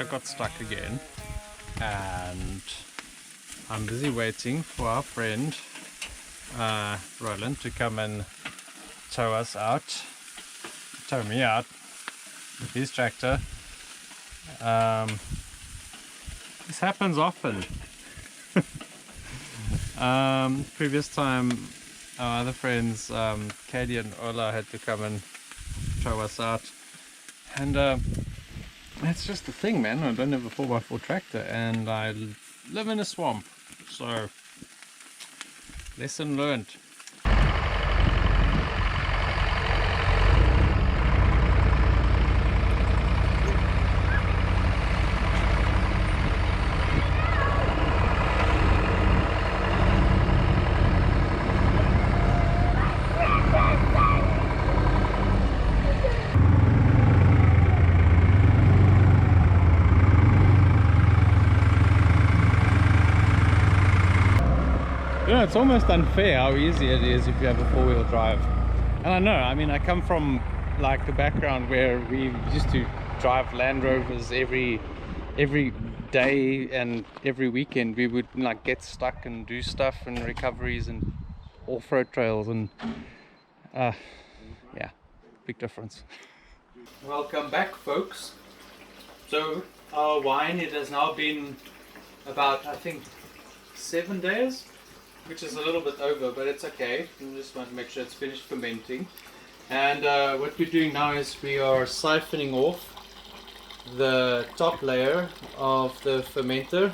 tractor got stuck again, and I'm busy waiting for our friend Roland to come and tow me out with his tractor. This happens often. Previous time our other friends Katie and Ola had to come and tow us out, and that's just the thing, man. I don't have a 4x4 tractor and I live in a swamp, so lesson learned. You know, it's almost unfair how easy it is if you have a four-wheel drive. And I know, I mean, I come from like a background where we used to drive Land Rovers every day, and every weekend we would like get stuck and do stuff and recoveries and off-road trails, and yeah, big difference. Welcome back, folks. So our wine, it has now been about, I think, 7 days, which is a little bit over, but it's okay. We just want to make sure it's finished fermenting. And what we're doing now is we are siphoning off the top layer of the fermenter,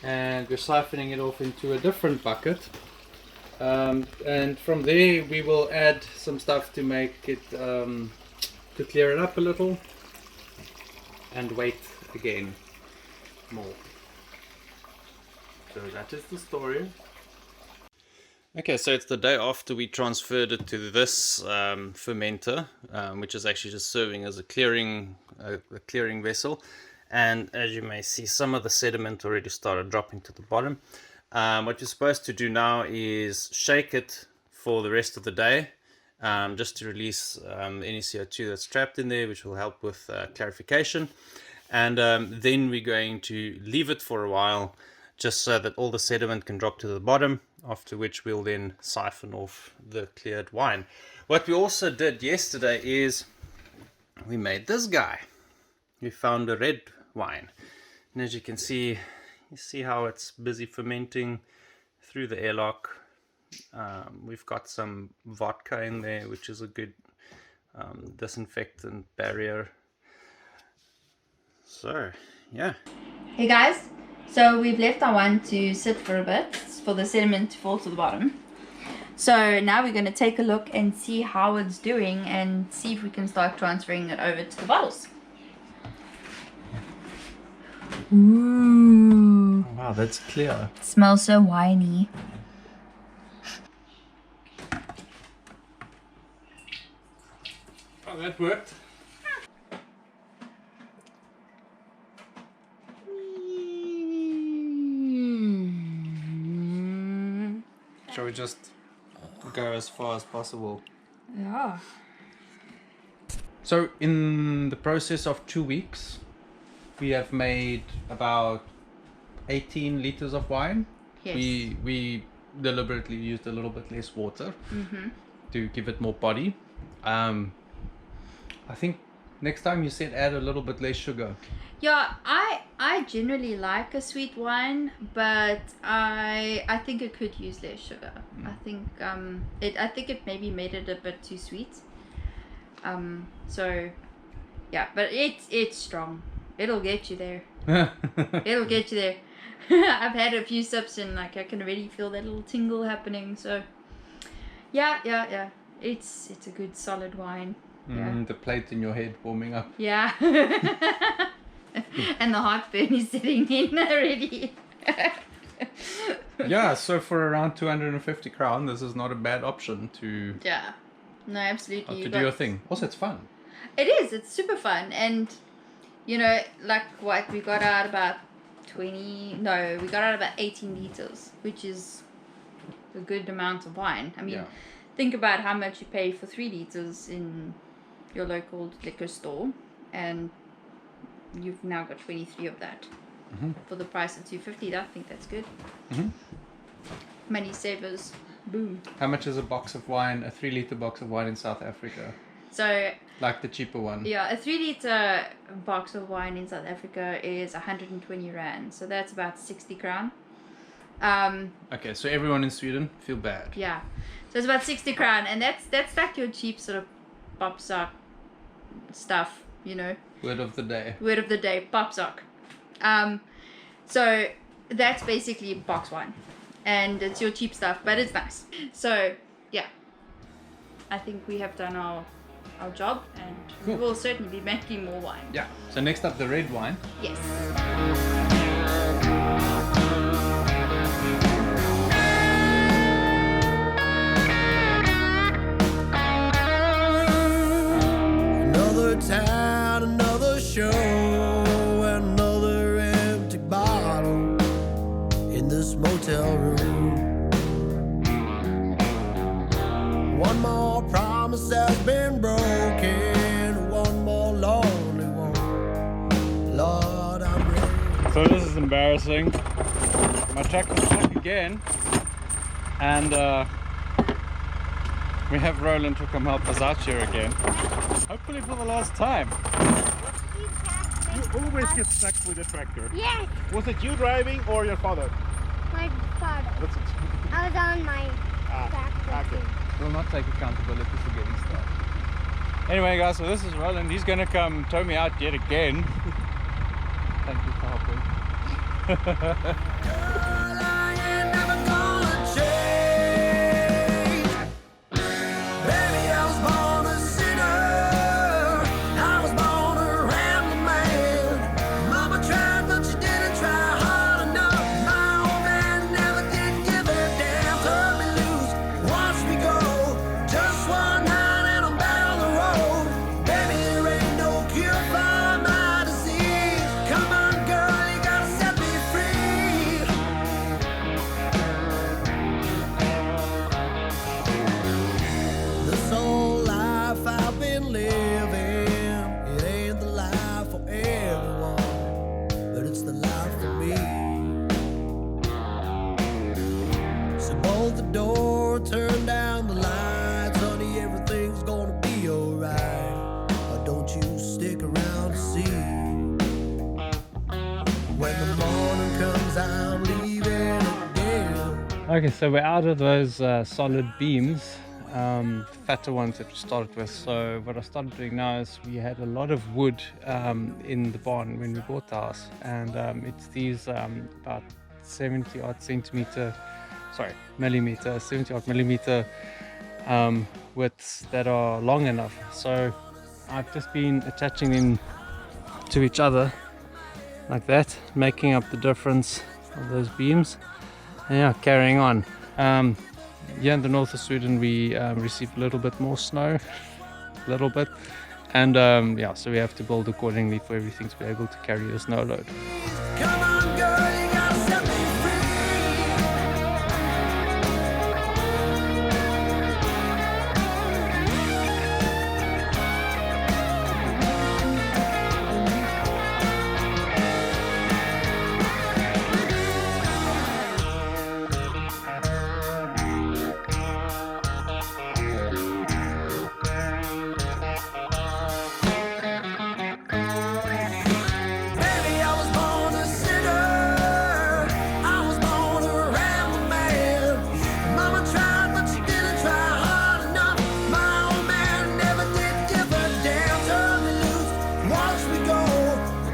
and we're siphoning it off into a different bucket. And from there we will add some stuff to make it, to clear it up a little, and wait again more. So that is the story. Okay, so it's the day after we transferred it to this fermenter, which is actually just serving as a clearing vessel. And as you may see, some of the sediment already started dropping to the bottom. What you're supposed to do now is shake it for the rest of the day, just to release any CO2 that's trapped in there, which will help with clarification. And then we're going to leave it for a while, just so that all the sediment can drop to the bottom, after which we'll then siphon off the cleared wine. What we also did yesterday is we made this guy. We found a red wine, and as you can see, you see how it's busy fermenting through the airlock. We've got some vodka in there, which is a good disinfectant barrier. So yeah. Hey guys, so we've left our wine to sit for a bit for the sediment to fall to the bottom. So now we're going to take a look and see how it's doing, and see if we can start transferring it over to the bottles. Ooh. Wow, that's clear. It smells so winey. Oh, that worked. Shall we just go as far as possible? Yeah. So in the process of 2 weeks, we have made about 18 liters of wine. Yes. We deliberately used a little bit less water to give it more body. I think next time you said add a little bit less sugar. Yeah, I generally like a sweet wine, but I think it could use less sugar. I think it maybe made it a bit too sweet. So yeah, but it's strong. It'll get you there. It'll get you there. I've had a few sips and like I can already feel that little tingle happening. So yeah. It's a good solid wine. Yeah. The plate in your head warming up. Yeah. And the heartburn is sitting in already. Yeah, so for around 250 crown, this is not a bad option to No, absolutely. to do your thing. Also, it's fun. It is. It's super fun, and you know, like what we got out about 18 liters, which is a good amount of wine. I mean, think about how much you pay for 3 liters in your local liquor store, and you've now got 23 of that for the price of 250. I think that's good. Money savers. Boom. How much is a box of wine, a 3-liter box of wine in South Africa? So, like the cheaper one? Yeah, a 3-liter box of wine in South Africa is 120 rand. So that's about 60 crown. Okay, so everyone in Sweden, feel bad. Yeah. So it's about 60 crown, and that's like your cheap sort of pop sock stuff, you know. Word of the day. Word of the day, pop sock. So that's basically box wine, and it's your cheap stuff, but it's nice. So yeah, I think we have done our job, and we will certainly be making more wine. Yeah. So next up, the red wine. Yes. Town, another show, another empty bottle in this motel room. One more promise has been broken, one more lonely one. Lord, I'm ready. So this is embarrassing. My tractor's stuck again, and we have Roland to come help us out here again. Hopefully for the last time. You always get stuck with the tractor. Yes, Was it you driving or your father? my father. That's it. I was on my tractor. Okay. Will not take accountability for getting stuck. Anyway guys, so this is Roland. He's gonna come tow me out yet again. Thank you for helping. Girl, I ain't never gonna change. Baby, I was born a sinner. I was born a rambling man. Mama tried, but she didn't try hard enough. My old man never did give a damn. Turned me loose, watched me go. Just one night and I'm back on the road. Baby, there ain't no cure for my disease. Come on, girl, you gotta set me free. This whole life I've been living, it ain't the life for everyone, but it's the life for me. So bolt the door, turn down the lights, honey, everything's gonna be alright. But don't you stick around to see. When the morning comes, I'm leaving again. Okay, so we're out of those solid beams, fatter ones that we started with. So what I started doing now is we had a lot of wood in the barn when we bought the house, and it's these about 70 odd millimeter widths that are long enough. So I've just been attaching them to each other like that, making up the difference of those beams. And yeah, carrying on. Here in the north of Sweden we receive a little bit more snow, and yeah, so we have to build accordingly for everything to be able to carry a snow load. Come on, girl, you gotta set me free. Baby, I was born a sinner. I was born a rambling man. Mama tried, but she didn't try hard enough. My old man never did give a damn. Turned me loose, watched me go.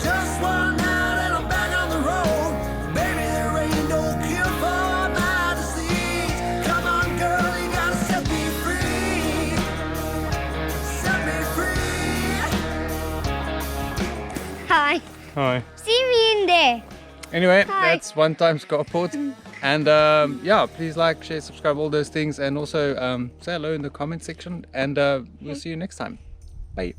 Just one night and I'm back on the road. Baby, there ain't no cure for my disease. Come on, girl, you gotta set me free. Set me free. Hi. Hi. See me in there. Anyway, Hi. that's One Times Carport. And yeah, please like, share, subscribe, all those things, and also say hello in the comment section, and we'll see you next time. Bye.